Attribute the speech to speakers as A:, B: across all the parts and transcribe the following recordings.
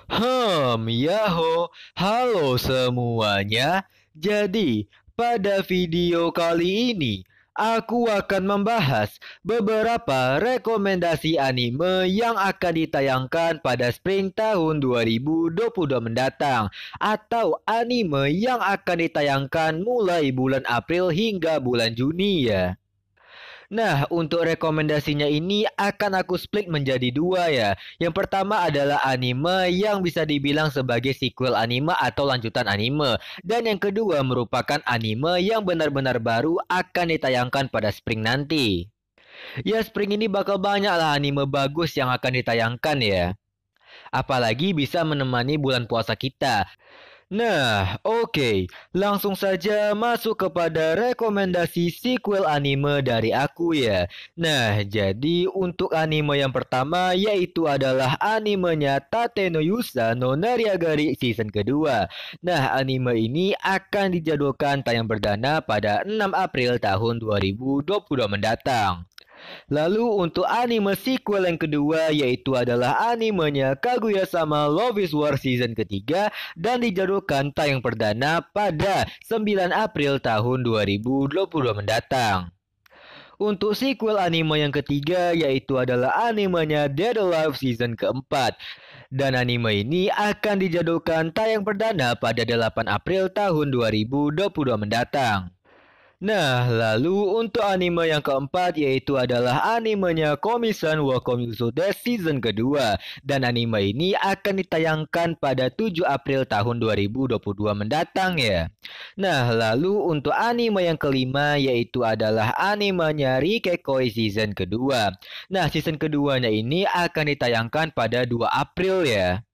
A: Yaho, halo semuanya. Jadi, pada video kali ini, aku akan membahas beberapa rekomendasi anime yang akan ditayangkan pada spring tahun 2022 mendatang, atau anime yang akan ditayangkan mulai bulan April hingga bulan Juni ya. Nah, untuk rekomendasinya ini akan aku split menjadi dua ya. Yang pertama adalah anime yang bisa dibilang sebagai sequel anime atau lanjutan anime. Dan yang kedua merupakan anime yang benar-benar baru akan ditayangkan pada spring nanti. Ya, spring ini bakal banyak lah anime bagus yang akan ditayangkan ya. Apalagi bisa menemani bulan puasa kita. Nah, oke. Langsung saja masuk kepada rekomendasi sequel anime dari aku ya. Nah, jadi untuk anime yang pertama yaitu adalah animenya Tate no Yusa no Nariagari season kedua. Nah, anime ini akan dijadwalkan tayang perdana pada 6 April tahun 2022 mendatang. Lalu untuk anime sequel yang kedua yaitu adalah animenya Kaguya-sama Love is War season ketiga dan dijadwalkan tayang perdana pada 9 April tahun 2022 mendatang. Untuk sequel anime yang ketiga yaitu adalah animenya Dead Alive season keempat. Dan anime ini akan dijadwalkan tayang perdana pada 8 April tahun 2022 mendatang. Nah, lalu untuk anime yang keempat yaitu adalah animenya Komi-san wa Komi-uso Desu season kedua. Dan anime ini akan ditayangkan pada 7 April tahun 2022 mendatang ya. Nah, lalu untuk anime yang kelima yaitu adalah animenya Rikekoi season kedua. Nah, season keduanya ini akan ditayangkan pada 2 April ya.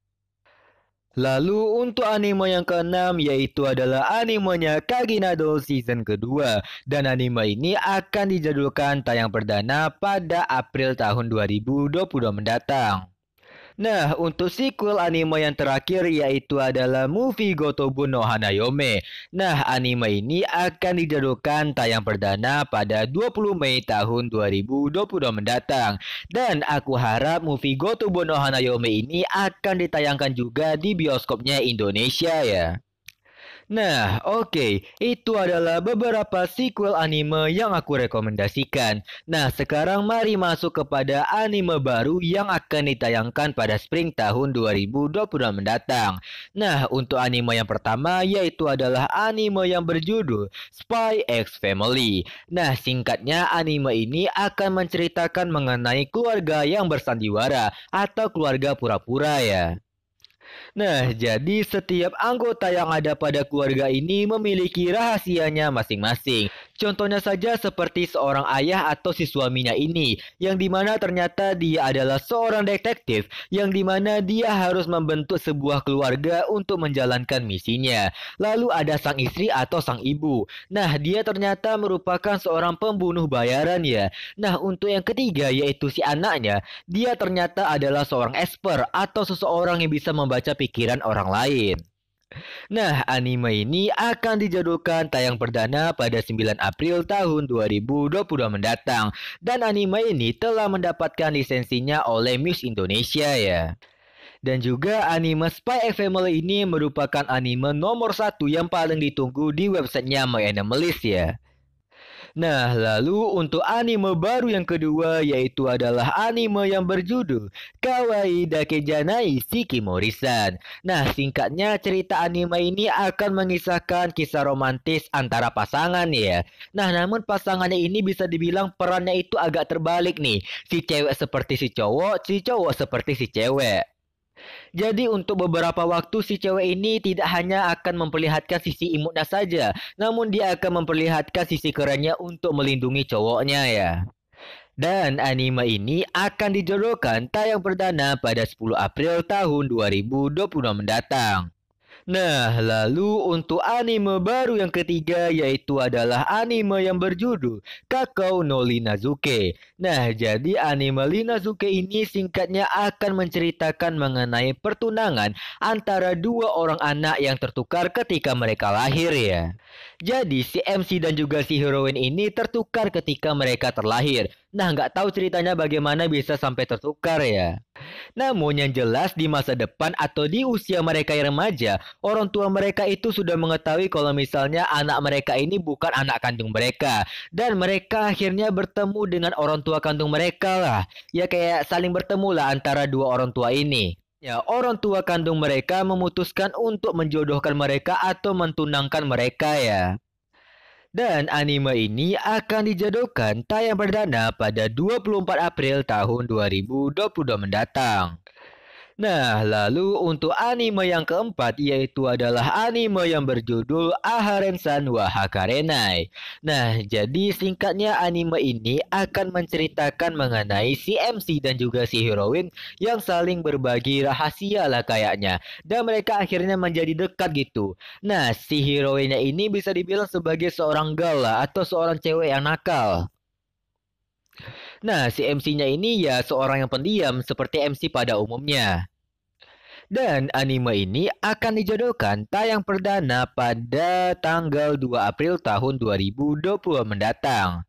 A: Lalu untuk anime yang keenam yaitu adalah animenya Kaginado season kedua. Dan anime ini akan dijadwalkan tayang perdana pada April tahun 2022 mendatang. Nah, untuk sequel anime yang terakhir yaitu adalah movie Gotobu no Hanayome. Nah, anime ini akan dijadwalkan tayang perdana pada 20 Mei tahun 2022 mendatang. Dan aku harap movie Gotobu no Hanayome ini akan ditayangkan juga di bioskopnya Indonesia ya. Nah, oke. Itu adalah beberapa sequel anime yang aku rekomendasikan. Nah, sekarang mari masuk kepada anime baru yang akan ditayangkan pada spring tahun 2022 mendatang. Nah, untuk anime yang pertama yaitu adalah anime yang berjudul Spy X Family. Nah, singkatnya anime ini akan menceritakan mengenai keluarga yang bersandiwara atau keluarga pura-pura ya. Nah, jadi setiap anggota yang ada pada keluarga ini memiliki rahasianya masing-masing. Contohnya saja seperti seorang ayah atau si suaminya ini, yang dimana ternyata dia adalah seorang detektif, yang dimana dia harus membentuk sebuah keluarga untuk menjalankan misinya. Lalu ada sang istri atau sang ibu. Nah, dia ternyata merupakan seorang pembunuh bayaran ya. Nah, untuk yang ketiga yaitu si anaknya, dia ternyata adalah seorang esper atau seseorang yang bisa membaca pikiran orang lain. Nah, anime ini akan dijadwalkan tayang perdana pada 9 April tahun 2022 mendatang. Dan anime ini telah mendapatkan lisensinya oleh Muse Indonesia ya. Dan juga anime Spy X Family ini merupakan anime nomor satu yang paling ditunggu di websitenya MyAnimeList ya. Nah, lalu untuk anime baru yang kedua yaitu adalah anime yang berjudul Kawaii Dake Janai Shikimori-san. Nah, singkatnya cerita anime ini akan mengisahkan kisah romantis antara pasangan ya. Nah, namun pasangannya ini bisa dibilang perannya itu agak terbalik nih. Si cewek seperti si cowok seperti si cewek. Jadi untuk beberapa waktu si cewek ini tidak hanya akan memperlihatkan sisi imutnya saja, namun dia akan memperlihatkan sisi kerennya untuk melindungi cowoknya ya. Dan anime ini akan dijodohkan tayang perdana pada 10 April tahun 2022 mendatang. Nah, lalu untuk anime baru yang ketiga yaitu adalah anime yang berjudul Kakao no Linazuke. Nah, jadi anime Linazuke ini singkatnya akan menceritakan mengenai pertunangan antara dua orang anak yang tertukar ketika mereka lahir ya. Jadi si MC dan juga si heroin ini tertukar ketika mereka terlahir. Nah, nggak tahu ceritanya bagaimana bisa sampai tertukar ya. Namun yang jelas di masa depan atau di usia mereka yang remaja, orang tua mereka itu sudah mengetahui kalau misalnya anak mereka ini bukan anak kandung mereka. Dan mereka akhirnya bertemu dengan orang tua kandung mereka lah. Ya kayak saling bertemu lah antara dua orang tua ini. Ya, orang tua kandung mereka memutuskan untuk menjodohkan mereka atau mentunangkan mereka ya. Dan anime ini akan dijadwalkan tayang perdana pada 24 April tahun 2022 mendatang. Nah, lalu untuk anime yang keempat yaitu adalah anime yang berjudul Aharen-san wa Hakarenai. Nah, jadi singkatnya anime ini akan menceritakan mengenai si MC dan juga si heroin yang saling berbagi rahasia lah kayaknya. Dan mereka akhirnya menjadi dekat gitu. Nah, si heroinnya ini bisa dibilang sebagai seorang gala atau seorang cewek yang nakal. Nah, si MC-nya ini ya seorang yang pendiam seperti MC pada umumnya. Dan anime ini akan dijadwalkan tayang perdana pada tanggal 2 April tahun 2020 mendatang.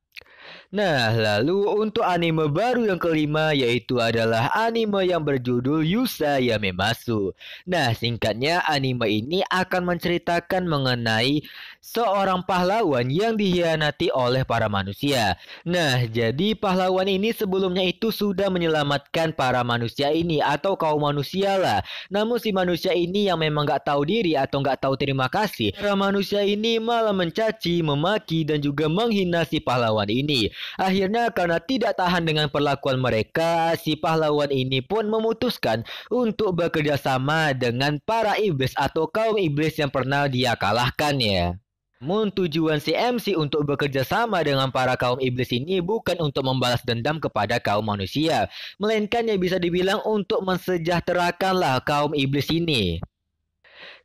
A: Nah, lalu untuk anime baru yang kelima yaitu adalah anime yang berjudul Yusa Yamemasu. Nah, singkatnya anime ini akan menceritakan mengenai seorang pahlawan yang dikhianati oleh para manusia. Nah, jadi pahlawan ini sebelumnya itu sudah menyelamatkan para manusia ini atau kaum manusia lah. Namun si manusia ini yang memang gak tahu diri atau gak tahu terima kasih, para manusia ini malah mencaci, memaki, dan juga menghina si pahlawan ini. Akhirnya karena tidak tahan dengan perlakuan mereka, si pahlawan ini pun memutuskan untuk bekerja sama dengan para iblis atau kaum iblis yang pernah dia kalahkan ya. Namun tujuan si MC untuk bekerja sama dengan para kaum iblis ini bukan untuk membalas dendam kepada kaum manusia, melainkan yang bisa dibilang untuk mensejahterakanlah kaum iblis ini.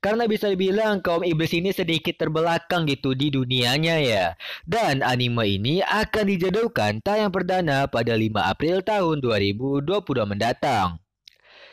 A: Karena bisa dibilang kaum iblis ini sedikit terbelakang gitu di dunianya ya. Dan anime ini akan dijadwalkan tayang perdana pada 5 April tahun 2022 mendatang.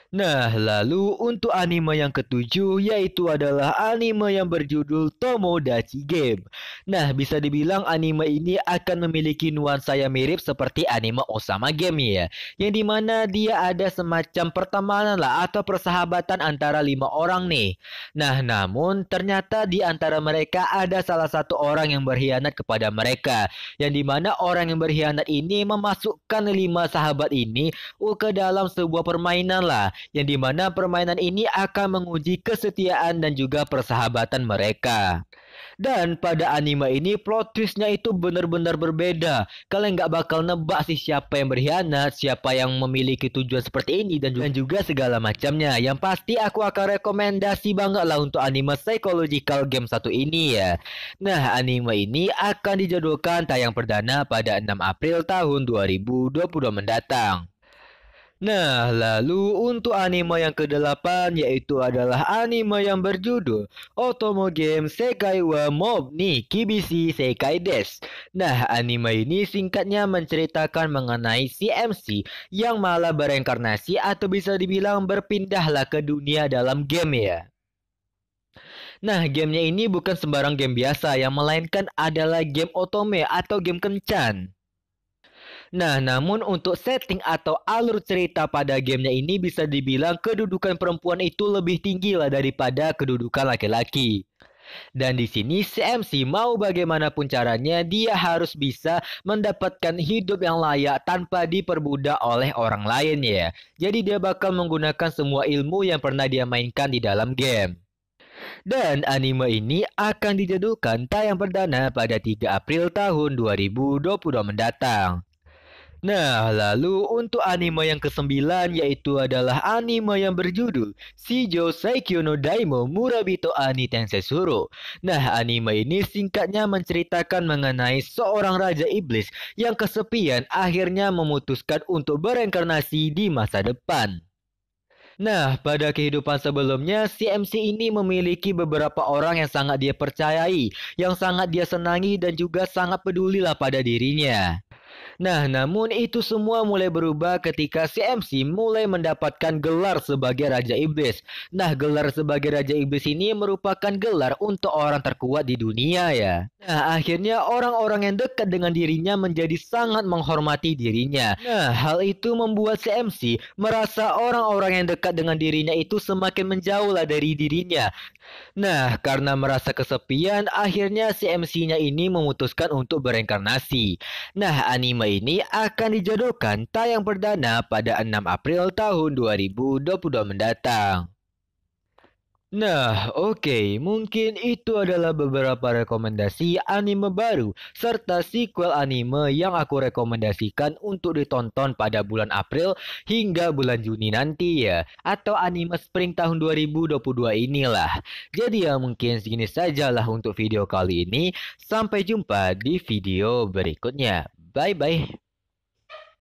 A: Nah, lalu untuk anime yang ketujuh yaitu adalah anime yang berjudul Tomodachi Game. Nah, bisa dibilang anime ini akan memiliki nuansa yang mirip seperti anime Osama Game ya. Yang dimana dia ada semacam pertemanan lah atau persahabatan antara 5 orang nih. Nah, namun ternyata di antara mereka ada salah satu orang yang berkhianat kepada mereka. Yang dimana orang yang berkhianat ini memasukkan 5 sahabat ini ke dalam sebuah permainan lah. Yang dimana permainan ini akan menguji kesetiaan dan juga persahabatan mereka. Dan pada anime ini plot twistnya itu benar-benar berbeda. Kalian nggak bakal nebak sih siapa yang berkhianat, siapa yang memiliki tujuan seperti ini dan juga segala macamnya. Yang pasti aku akan rekomendasi banget lah untuk anime psychological game satu ini ya. Nah, anime ini akan dijadwalkan tayang perdana pada 6 April tahun 2022 mendatang. Nah, lalu untuk anime yang kedelapan yaitu adalah anime yang berjudul Otomo Game Sekai wa Mob ni Kibishi Sekai Desu. Nah, anime ini singkatnya menceritakan mengenai si MC yang malah bereinkarnasi atau bisa dibilang berpindahlah ke dunia dalam game ya. Nah, gamenya ini bukan sembarang game biasa yang melainkan adalah game otome atau game kencan. Nah, namun untuk setting atau alur cerita pada gamenya ini bisa dibilang kedudukan perempuan itu lebih tinggi lah daripada kedudukan laki-laki. Dan di sini si MC mau bagaimanapun caranya dia harus bisa mendapatkan hidup yang layak tanpa diperbudak oleh orang lain ya. Jadi dia bakal menggunakan semua ilmu yang pernah dia mainkan di dalam game. Dan anime ini akan dijadwalkan tayang perdana pada 3 April tahun 2022 mendatang. Nah, lalu untuk anime yang kesembilan yaitu adalah anime yang berjudul Shijou Saikyo no Daimo Murabito Ani Tensesuro. Nah, anime ini singkatnya menceritakan mengenai seorang raja iblis yang kesepian akhirnya memutuskan untuk bereinkarnasi di masa depan. Nah, pada kehidupan sebelumnya, si MC ini memiliki beberapa orang yang sangat dia percayai, yang sangat dia senangi dan juga sangat pedulilah pada dirinya. Nah, namun itu semua mulai berubah ketika si MC mulai mendapatkan gelar sebagai Raja Iblis. Nah, gelar sebagai Raja Iblis ini merupakan gelar untuk orang terkuat di dunia ya. Nah, akhirnya orang-orang yang dekat dengan dirinya menjadi sangat menghormati dirinya. Nah, hal itu membuat si MC merasa orang-orang yang dekat dengan dirinya itu semakin menjauh lah dari dirinya. Nah, karena merasa kesepian, akhirnya si MC-nya ini memutuskan untuk bereinkarnasi. Nah, anime ini akan dijadwalkan tayang perdana pada 6 April tahun 2022 mendatang. Nah, oke, mungkin itu adalah beberapa rekomendasi anime baru serta sequel anime yang aku rekomendasikan untuk ditonton pada bulan April hingga bulan Juni nanti ya, atau anime spring tahun 2022 inilah. Jadi ya mungkin segini sajalah untuk video kali ini. Sampai jumpa di video berikutnya. Bye bye.